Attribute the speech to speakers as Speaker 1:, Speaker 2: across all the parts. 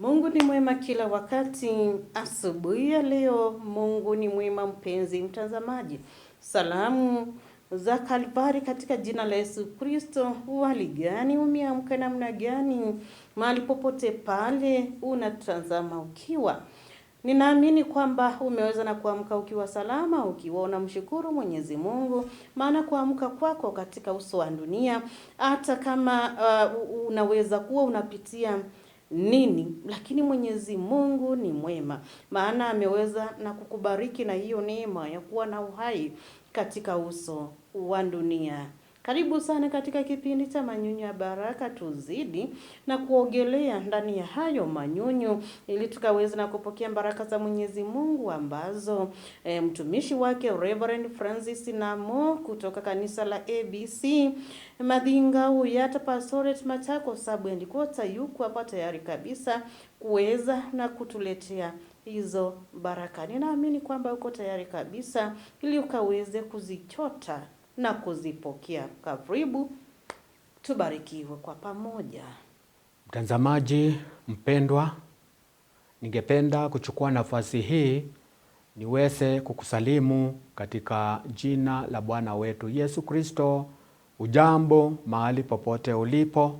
Speaker 1: Mungu ni mwema kila wakati. Asubuhi ya leo, Mungu ni mwema mpenzi mtazamaji. Salamu za Kalvari katika jina la Yesu Kristo. Hali gani, umeamka namna gani? Mahali popote pale unatazama ukiwa. Ninaamini kwamba umeweza na kuamka ukiwa salama, ukiwa unamshukuru Mwenyezi Mungu, maana kuamka kwako katika uso wa dunia, hata kama unaweza kuwa unapitia nini, lakini Mwenyezi Mungu ni mwema, maana ameweza na kukubariki na hiyo neema ya kuwa na uhai katika uso wa dunia. Karibu sana katika kipindi cha Manyunyu ya Baraka, tuzidi na kuogelea ndani ya hayo manyunyu ili tukaweze na kupokea baraka za Mwenyezi Mungu ambazo mtumishi wake Reverend Francis Namo kutoka kanisa la ABC Madinga Uyata Pastoret Machakos Sub Kota yuko hapa tayari kabisa kuweza na kutuletea hizo baraka. Ninaamini kwamba uko tayari kabisa ili ukaweze kuzichota na kuzipokea. Karibu tubarikiwe kwa pamoja.
Speaker 2: Mtazamaji mpendwa, ningependa kuchukua nafasi hii niweze kukusalimu katika jina la Bwana wetu Yesu Kristo. Ujambo mahali popote ulipo,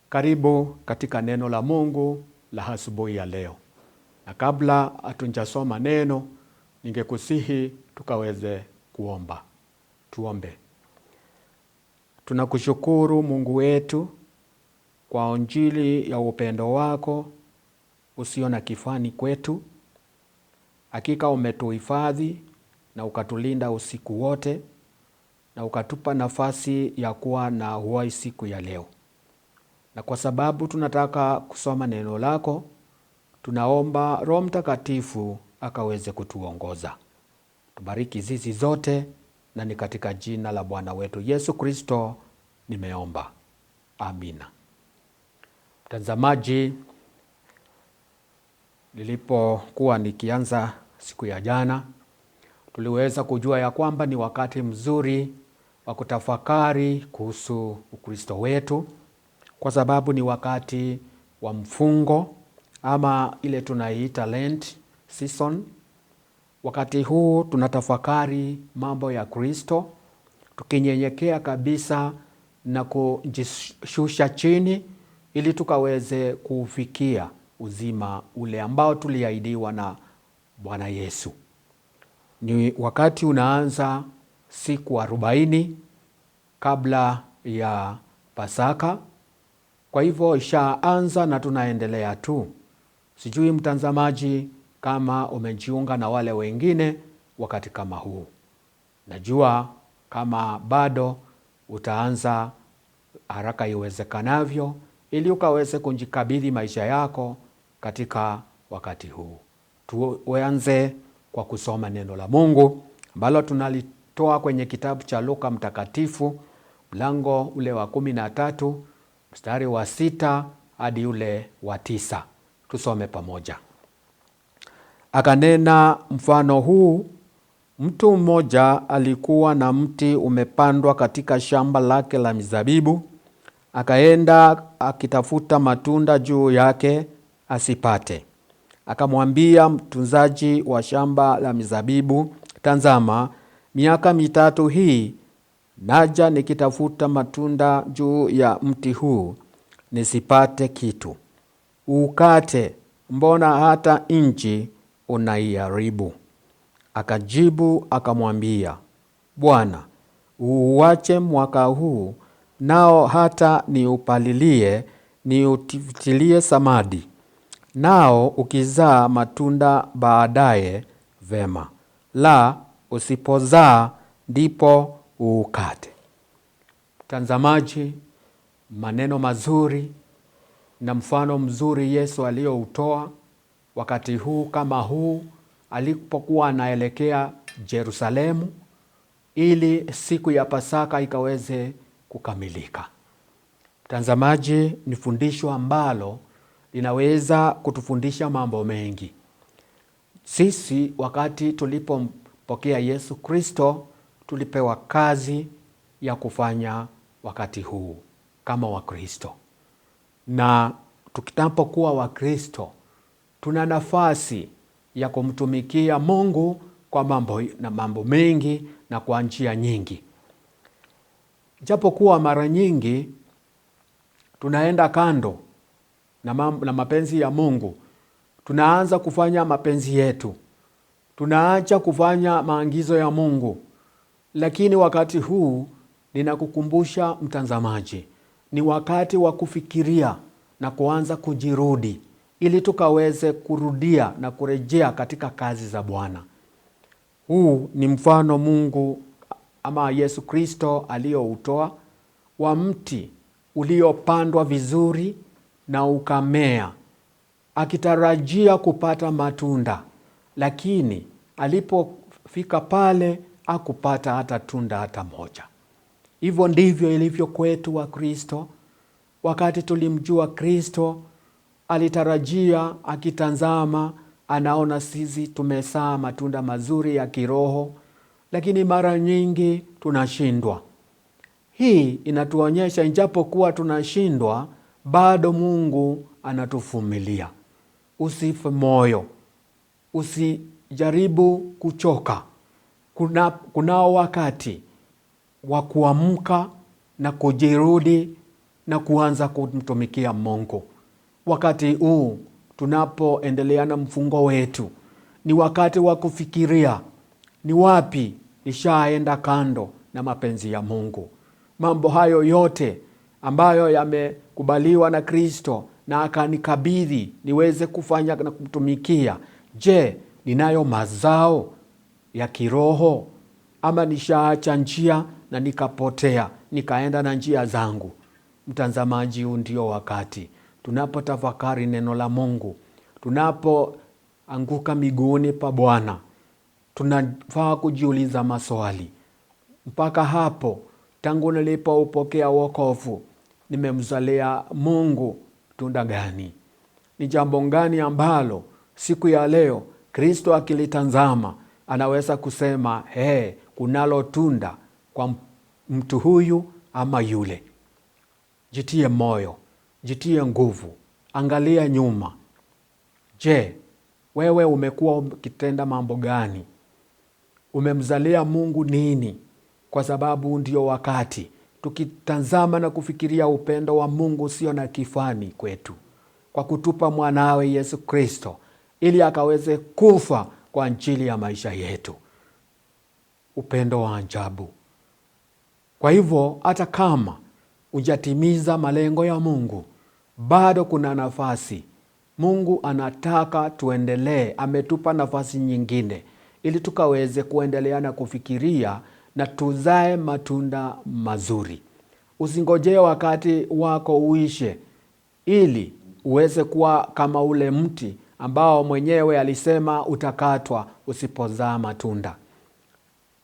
Speaker 2: karibu katika neno la Mungu la asubuhi ya leo. Na kabla hatunjasoma neno, ningekusihi tukaweze kuomba. Tuombe. Tunakushukuru Mungu wetu kwa injili ya upendo wako usio na kifani kwetu. Hakika umetuhifadhi na ukatulinda usiku wote na ukatupa nafasi ya kuwa na uhai siku ya leo. Na kwa sababu tunataka kusoma neno lako, tunaomba Roho Mtakatifu akaweze kutuongoza. Tubariki zizi zote, na ni katika jina la Bwana wetu Yesu Kristo nimeomba. Amina. Mtazamaji, nilipokuwa nikianza siku ya jana, tuliweza kujua ya kwamba ni wakati mzuri wa kutafakari kuhusu Ukristo wetu, kwa sababu ni wakati wa mfungo ama ile tunaiita Lent season. Wakati huu tunatafakari mambo ya Kristo, tukinyenyekea kabisa na kujishusha chini ili tukaweze kufikia uzima ule ambao tuliahidiwa na Bwana Yesu. Ni wakati unaanza siku 40 kabla ya Pasaka. Kwa hivyo ishaanza na tunaendelea tu. Sijui mtazamaji kama umejiunga na wale wengine wakati kama huu. Najua kama bado utaanza haraka iwezekanavyo ili ukaweze kujikabidhi maisha yako katika wakati huu. Tuanze kwa kusoma neno la Mungu ambalo tunalitoa kwenye kitabu cha Luka Mtakatifu mlango ule wa 13 mstari wa 6 hadi ule wa 9. Tusome pamoja. Akanena mfano huu: mtu mmoja alikuwa na mti umepandwa katika shamba lake la mizabibu. Akaenda akitafuta matunda juu yake asipate. Akamwambia mtunzaji wa shamba la mizabibu, tazama, miaka 3 hii naja nikitafuta matunda juu ya mti huu, nisipate kitu. Ukate, mbona hata nchi unaiharibu? Akajibu akamwambia, Bwana, uache mwaka huu, nao hata niupalilie, niutilie samadi, nao ukizaa matunda baadaye vema, la usipozaa ndipo ukate. Mtazamaji, maneno mazuri na mfano mzuri Yesu aliyoutoa wakati huu kama huu alipokuwa anaelekea Yerusalemu ili siku ya Pasaka ikaweze kukamilika. Mtazamaji, ni fundisho ambalo linaweza kutufundisha mambo mengi. Sisi wakati tulipompokea Yesu Kristo tulipewa kazi ya kufanya wakati huu kama Wakristo. Na Tunapokuwa Wakristo tuna nafasi ya kumtumikia Mungu kwa mambo mengi na kwa njia nyingi. Japokuwa mara nyingi tunaenda kando na mapenzi ya Mungu, tunaanza kufanya mapenzi yetu, tunaacha kufanya maagizo ya Mungu. Lakini wakati huu ninakukumbusha mtazamaji, ni wakati wa kufikiria na kuanza kujirudi, ili tukaweze kurudia na kurejea katika kazi za Bwana. Huu ni mfano Mungu ama Yesu Kristo aliyoutoa wa mti uliopandwa vizuri na ukamea, akitarajia kupata matunda, lakini alipofika pale hakupata hata tunda hata moja. Hivyo ndivyo ilivyo kwetu wa Kristo. Wakati tulimjua Kristo, alitarajia, akitazama, anaona sisi tumezaa matunda mazuri ya kiroho, lakini mara nyingi tunashindwa. Hii inatuonyesha ijapokuwa tunashindwa, bado Mungu anatuvumilia. Usife moyo, usijaribu kuchoka. Kunao wakati wa kuamka na kujirudi na kuanza kumtumikia Mungu. Wakati huu tunapoendelea na mfungo wetu, ni wakati wa kufikiria, ni wapi nishaenda kando na mapenzi ya Mungu. Mambo hayo yote ambayo yamekubaliwa na Kristo na akanikabidhi niweze kufanya na kumtumikia, je, ninayo mazao ya kiroho ama nishaacha njia na nikapotea, nikaenda na njia zangu? Mtazamaji, huu ndio wakati tunapotafakari neno la Mungu, tunapoanguka miguuni pa Bwana, tunafaa kujiuliza maswali. Mpaka hapo, tangu nilipoupokea wokovu, nimemzalia Mungu tunda gani? Ni jambo gani ambalo siku ya leo Kristo akilitazama anaweza kusema, kunalo tunda kwa mtu huyu ama yule? Jitie moyo, jitie nguvu, angalia nyuma. Je, wewe umekuwa ukitenda mambo gani? Umemzalia Mungu nini? Kwa sababu ndio wakati tukitazama na kufikiria upendo wa Mungu usio na kifani kwetu, kwa kutupa mwanawe Yesu Kristo ili akaweze kufa kwa ajili ya maisha yetu. Upendo wa ajabu. Kwa hivyo hata kama hujatimiza malengo ya Mungu, bado kuna nafasi. Mungu anataka tuendelee, ametupa nafasi nyingine ili tukaweze kuendelea na kufikiria na tuzae matunda mazuri. Usingojee wakati wako uishe ili uweze kuwa kama ule mti ambao mwenyewe alisema utakatwa usipozaa matunda.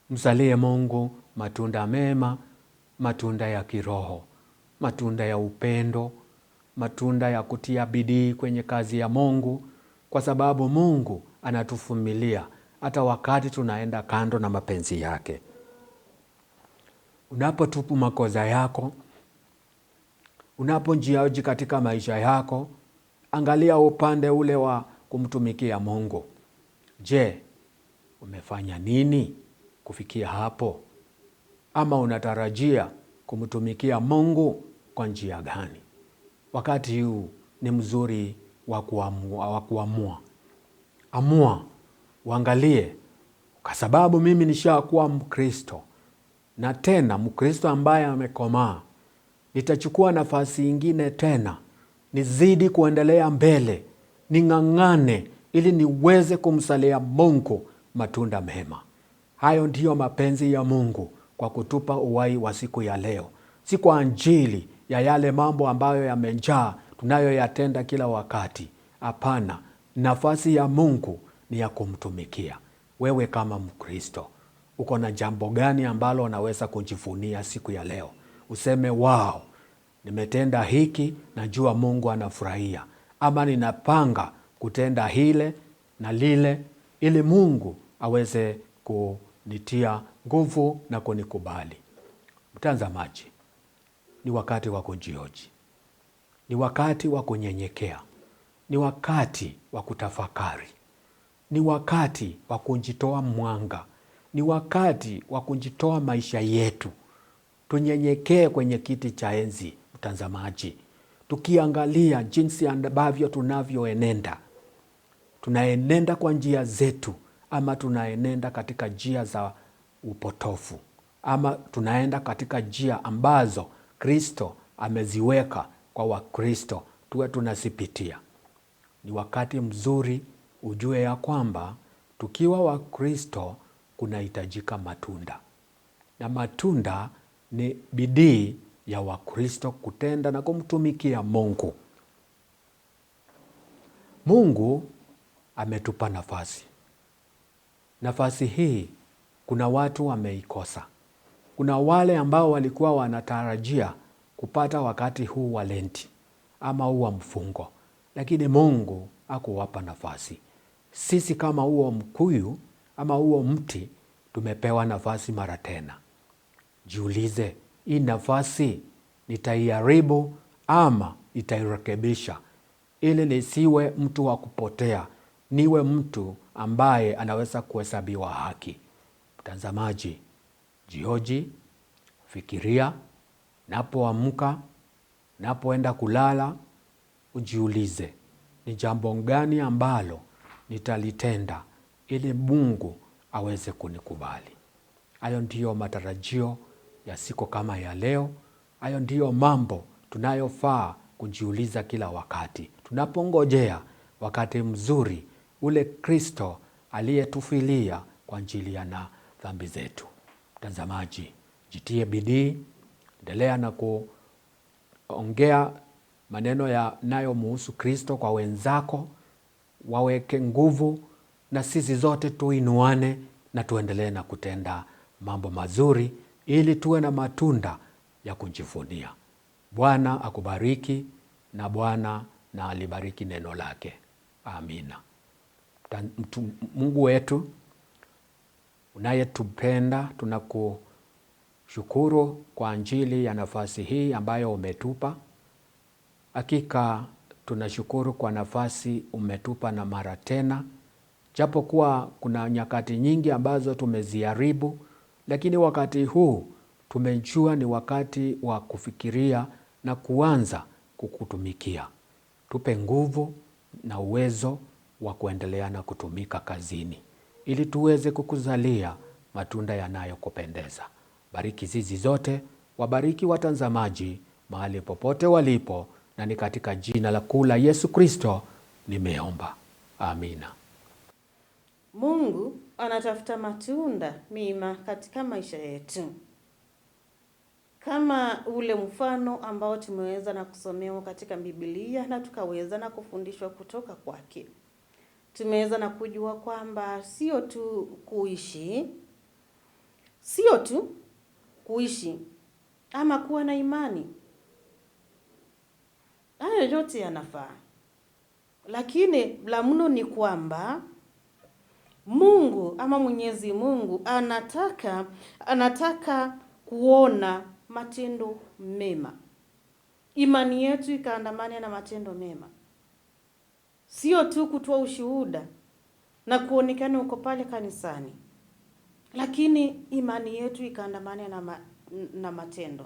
Speaker 2: Mzalie Mungu matunda mema, matunda ya kiroho, matunda ya upendo, matunda ya kutia bidii kwenye kazi ya Mungu, kwa sababu Mungu anatuvumilia hata wakati tunaenda kando na mapenzi yake. Unapotubu makosa yako, unapojihoji katika maisha yako, angalia upande ule wa kumtumikia Mungu. Je, umefanya nini kufikia hapo? Ama unatarajia kumtumikia Mungu kwa njia gani? Wakati huu ni mzuri wa kuamua. Amua, uangalie, kwa sababu mimi nishakuwa Mkristo, na tena Mkristo ambaye amekomaa. Nitachukua nafasi ingine tena, nizidi kuendelea mbele, ning'ang'ane ili niweze kumzalia Mungu matunda mema. Hayo ndiyo mapenzi ya Mungu kwa kutupa uhai wa siku ya leo. Si kwa ajili ya yale mambo ambayo yamejaa tunayoyatenda kila wakati. Hapana, nafasi ya Mungu ni ya kumtumikia. Wewe kama Mkristo, uko na jambo gani ambalo unaweza kujivunia siku ya leo? Useme, wow, nimetenda hiki, najua Mungu anafurahia. Ama ninapanga kutenda hile na lile, ili Mungu aweze kunitia nguvu na kunikubali. Mtazamaji, ni wakati wa kujihoji. Ni wakati wa kunyenyekea. Ni wakati wa kutafakari. Ni wakati wa kujitoa mwanga. Ni wakati wa kujitoa maisha yetu. Tunyenyekee kwenye kiti cha enzi, mtazamaji. Tukiangalia jinsi ambavyo tunavyoenenda. Tunaenenda kwa njia zetu, ama tunaenenda katika njia za upotofu, ama tunaenda katika njia ambazo Kristo ameziweka kwa Wakristo tuwe tunazipitia. Ni wakati mzuri ujue ya kwamba tukiwa Wakristo kunahitajika matunda. Na matunda ni bidii ya Wakristo kutenda na kumtumikia Mungu. Mungu ametupa nafasi. Nafasi hii kuna watu wameikosa. Kuna wale ambao walikuwa wanatarajia kupata wakati huu wa Lenti ama huu wa mfungo, lakini Mungu hakuwapa nafasi. Sisi kama huo mkuyu ama huo mti tumepewa nafasi mara tena. Jiulize, hii nafasi nitaiharibu ama nitairekebisha, ili nisiwe mtu wa kupotea, niwe mtu ambaye anaweza kuhesabiwa haki. Mtazamaji, jihoji, fikiria, napoamka, napoenda kulala, ujiulize, ni jambo gani ambalo nitalitenda ili Mungu aweze kunikubali. Hayo ndiyo matarajio ya siku kama ya leo. Hayo ndiyo mambo tunayofaa kujiuliza kila wakati. Tunapongojea wakati mzuri ule Kristo aliyetufilia kwa ajili ya dhambi zetu. Mtazamaji, jitie bidii, endelea na kuongea maneno yanayomhusu Kristo kwa wenzako, waweke nguvu, na sisi zote tuinuane na tuendelee na kutenda mambo mazuri ili tuwe na matunda ya kujivunia. Bwana akubariki na Bwana na alibariki neno lake. Amina. Mungu wetu unayetupenda, tunakushukuru kwa ajili ya nafasi hii ambayo umetupa. Hakika tunashukuru kwa nafasi umetupa na mara tena. Japo kuwa kuna nyakati nyingi ambazo tumeziharibu, lakini wakati huu tumejua ni wakati wa kufikiria na kuanza kukutumikia. Tupe nguvu na uwezo wa kuendelea na kutumika kazini, ili tuweze kukuzalia matunda yanayokupendeza. Bariki zizi zote, wabariki watazamaji mahali popote walipo, na ni katika jina la kuu la Yesu Kristo nimeomba. Amina.
Speaker 1: Mungu anatafuta matunda mema katika maisha yetu. Kama ule mfano ambao tumeweza na kusomewa katika Biblia na tukaweza na kufundishwa kutoka kwake. Tumeweza na kujua kwamba sio tu kuishi ama kuwa na imani. Hayo yote yanafaa. Lakini la mno ni kwamba Mungu ama Mwenyezi Mungu anataka kuona matendo mema. Imani yetu ikaandamana na matendo mema. Sio tu kutoa ushuhuda na kuonekana uko pale kanisani, lakini imani yetu ikaandamana na matendo.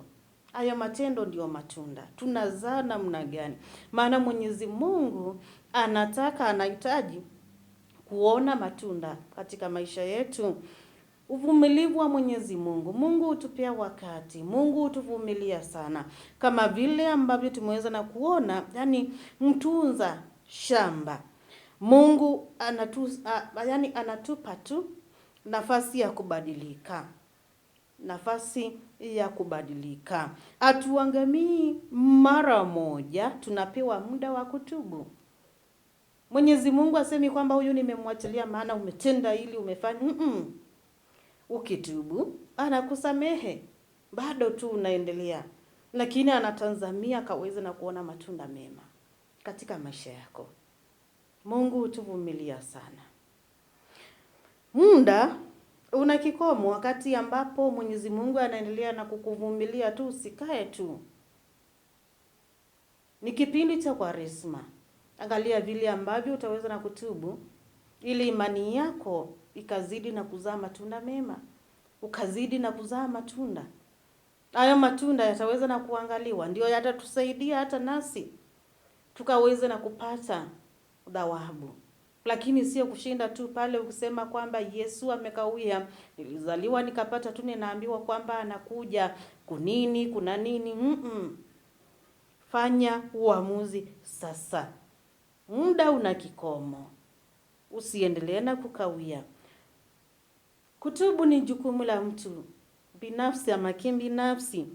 Speaker 1: Haya matendo ndio matunda. Tunazaa namna gani? Maana Mwenyezi Mungu anahitaji kuona matunda katika maisha yetu. Uvumilivu wa Mwenyezi Mungu. Mungu hutupea wakati. Mungu hutuvumilia sana. Kama vile ambavyo tumeweza na kuona, yani mtunza shamba. Mungu anatupa tu nafasi ya kubadilika. Hatuangamii mara moja, tunapewa muda wa kutubu. Mwenyezi Mungu asemi kwamba huyu nimemwachilia maana umetenda ili umefanya. Ukitubu, anakusamehe. Bado tu unaendelea. Lakini anatazamia kaweze na kuona matunda mema katika maisha yako. Mungu hutuvumilia sana. Muda una kikomo, wakati ambapo Mwenyezi Mungu anaendelea na kukuvumilia tu, usikae tu. Ni kipindi cha Kwaresma. Angalia vile ambavyo utaweza na kutubu ili imani yako ikazidi na kuzaa matunda mema, ukazidi na kuzaa matunda. Hayo matunda yataweza na kuangaliwa, ndio yatatusaidia hata nasi tukaweze na kupata thawabu. Lakini sio kushinda tu pale ukisema kwamba Yesu amekawia, nilizaliwa nikapata tu ninaambiwa kwamba anakuja, kunini, kuna nini. Fanya uamuzi sasa. Muda una kikomo. Usiendelee na kukawia. Kutubu ni jukumu la mtu binafsi ama kibinafsi.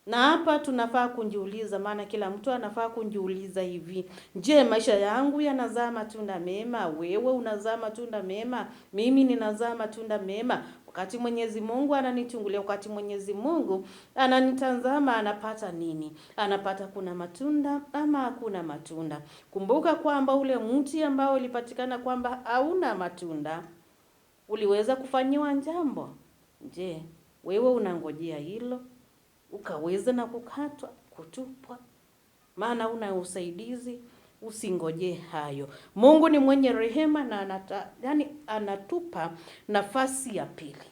Speaker 1: Na hapa tunafaa kujiuliza, maana kila mtu anafaa kujiuliza hivi. Je, maisha yangu yanazaa matunda mema? Wewe unazaa matunda mema? Mimi ninazaa matunda mema? Wakati Mwenyezi Mungu ananichungulia, wakati Mwenyezi Mungu ananitazama, anapata nini? Anapata kuna matunda ama hakuna matunda? Kumbuka kwamba ule mti ambao ulipatikana kwamba hauna matunda uliweza kufanyiwa jambo. Je, wewe unangojea hilo ukaweza na kukatwa, kutupwa, maana una usaidizi? Usingojee hayo. Mungu ni mwenye rehema na anatupa nafasi ya pili,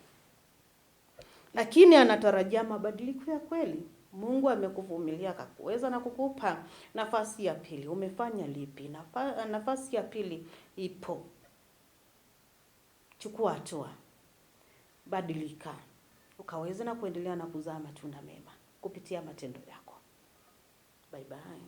Speaker 1: lakini anatarajia mabadiliko ya kweli. Mungu amekuvumilia akakuweza na kukupa nafasi ya pili. Umefanya lipi? Nafasi ya pili ipo. Chukua hatua, badilika, ukaweza na kuendelea na kuzaa matunda mema kupitia matendo yako. Bye bye.